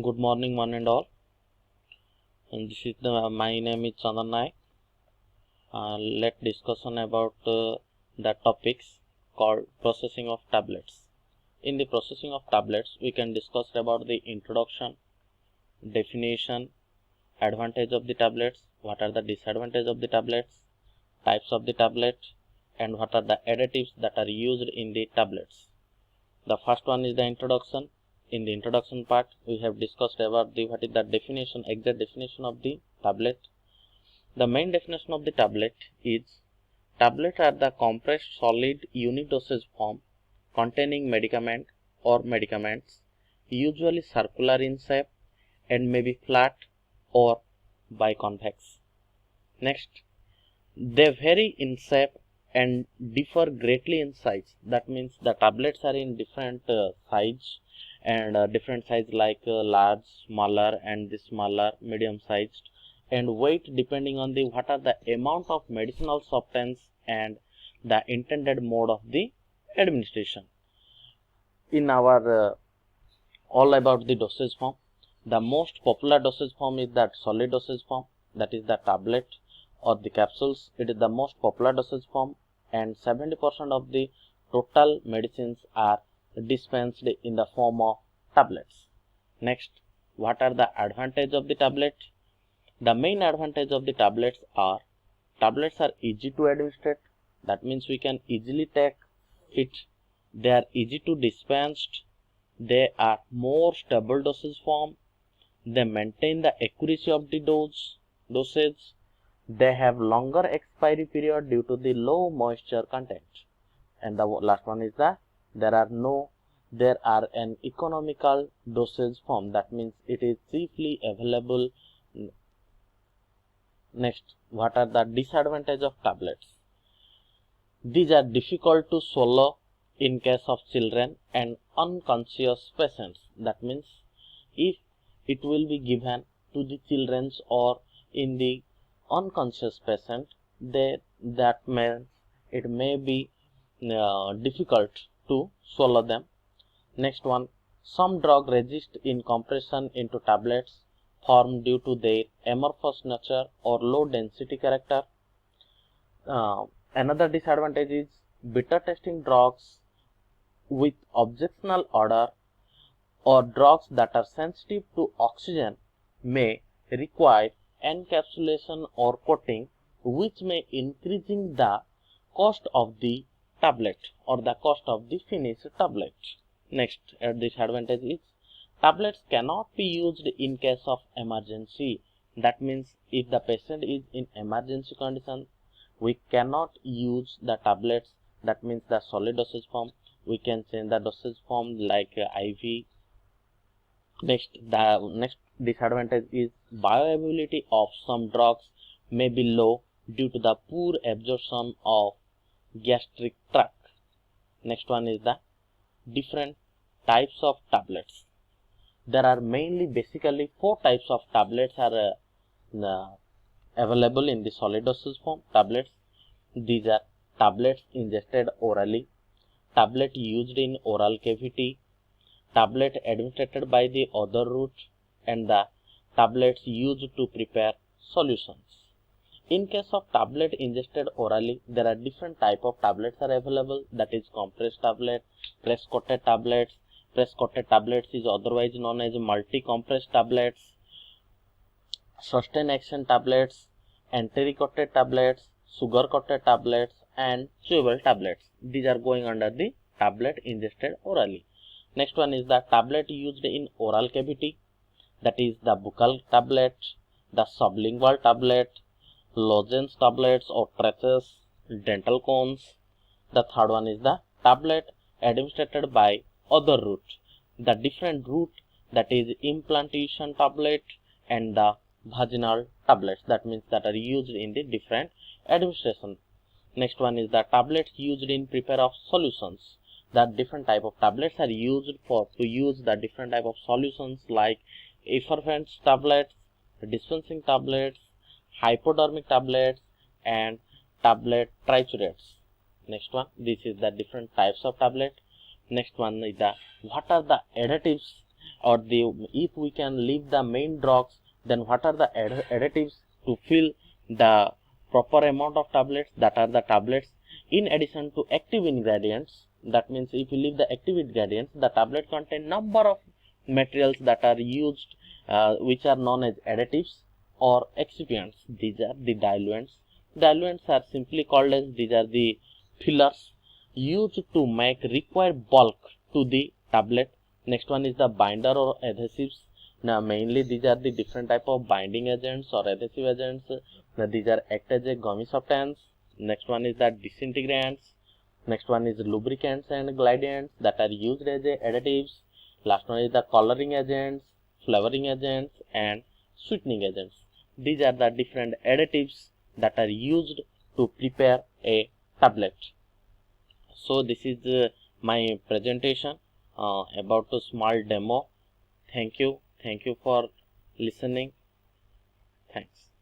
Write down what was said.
Good morning, one and all. And this is my name is Chandan Naik. Let's discussion about the topics called processing of tablets. In the processing of tablets, we can discuss about the introduction, definition, advantage of the tablets, what are the disadvantages of the tablets, types of the tablet, and what are the additives that are used in the tablets. The first one is the introduction. In the introduction part, we have discussed about what is the definition, exact definition of the tablet. The main definition of the tablet is tablets are the compressed solid unit dosage form containing medicament or medicaments, usually circular in shape and may be flat or biconvex. Next, they vary in shape and differ greatly in size. That means the tablets are in different size and different size like large, smaller, and the smaller, medium sized, and weight depending on the what are the amount of medicinal substance and the intended mode of the administration. In our all about the dosage form, the most popular dosage form is that solid dosage form, that is the tablet or the capsules. It is the most popular dosage form, and 70% of the total medicines are dispensed in the form of tablets. Next, what are the advantages of the tablet? The main advantage of the tablets are easy to administer. That means we can easily take it. They are easy to dispense. They are more stable dosage form. They maintain the accuracy of the dosage. They have longer expiry period due to the low moisture content. And the last one is that there are an economical dosage form. That means it is cheaply available. Next, what are the disadvantages of tablets? These are difficult to swallow in case of children and unconscious patients. That means if it will be given to the children or in the unconscious patient, that means it may be difficult to swallow them. Next one, some drug resist in compression into tablets formed due to their amorphous nature or low density character. Another disadvantage is bitter tasting drugs with objectionable odor or drugs that are sensitive to oxygen may require encapsulation or coating, which may increasing the cost of the tablet or the cost of the finished tablet. Next disadvantage is tablets cannot be used in case of emergency. That means if the patient is in emergency condition, we cannot use the tablets. That means the solid dosage form. We can change the dosage form like IV. Next, the next disadvantage is bioavailability of some drugs may be low due to the poor absorption of gastric tract. Next one is the different types of tablets. There are basically 4 types of tablets are available in the solid dosage form tablets. These are tablets ingested orally, tablet used in oral cavity, tablet administered by the other route, and the tablets used to prepare solutions. In case of tablet ingested orally, there are different type of tablets are available, that is compressed tablet, press coated tablets. Press coated tablets is otherwise known as multi-compressed tablets, sustained action tablets, enteric-coated tablets, sugar-coated tablets, and chewable tablets. These are going under the tablet ingested orally. Next one is the tablet used in oral cavity, that is the buccal tablet, the sublingual tablet, lozenge tablets or traces, dental cones. The third one is the tablet administered by other route, the different route, that is implantation tablet and the vaginal tablets, that means that are used in the different administration. Next one is the tablets used in prepare of solutions. That different type of tablets are used to use the different type of solutions like effervescent tablets, dispensing tablets, hypodermic tablets, and tablet triturates. Next one, this is the different types of tablet. Next one is the what are the additives or if we can leave the main drugs, then what are the additives to fill the proper amount of tablets, that are the tablets in addition to active ingredients. That means if you leave the active ingredients, the tablet contain number of materials that are used which are known as additives or excipients. These are the diluents. Diluents are simply called as, these are the fillers used to make required bulk to the tablet. Next one is the binder or adhesives. Now mainly these are the different type of binding agents or adhesive agents. Now these are act as a gummy substance. Next one is the disintegrants. Next one is lubricants and glycans that are used as a additives. Last one is the coloring agents, flavoring agents and sweetening agents. These are the different additives that are used to prepare a tablet. So this is my presentation about a small demo. Thank you for listening. Thanks.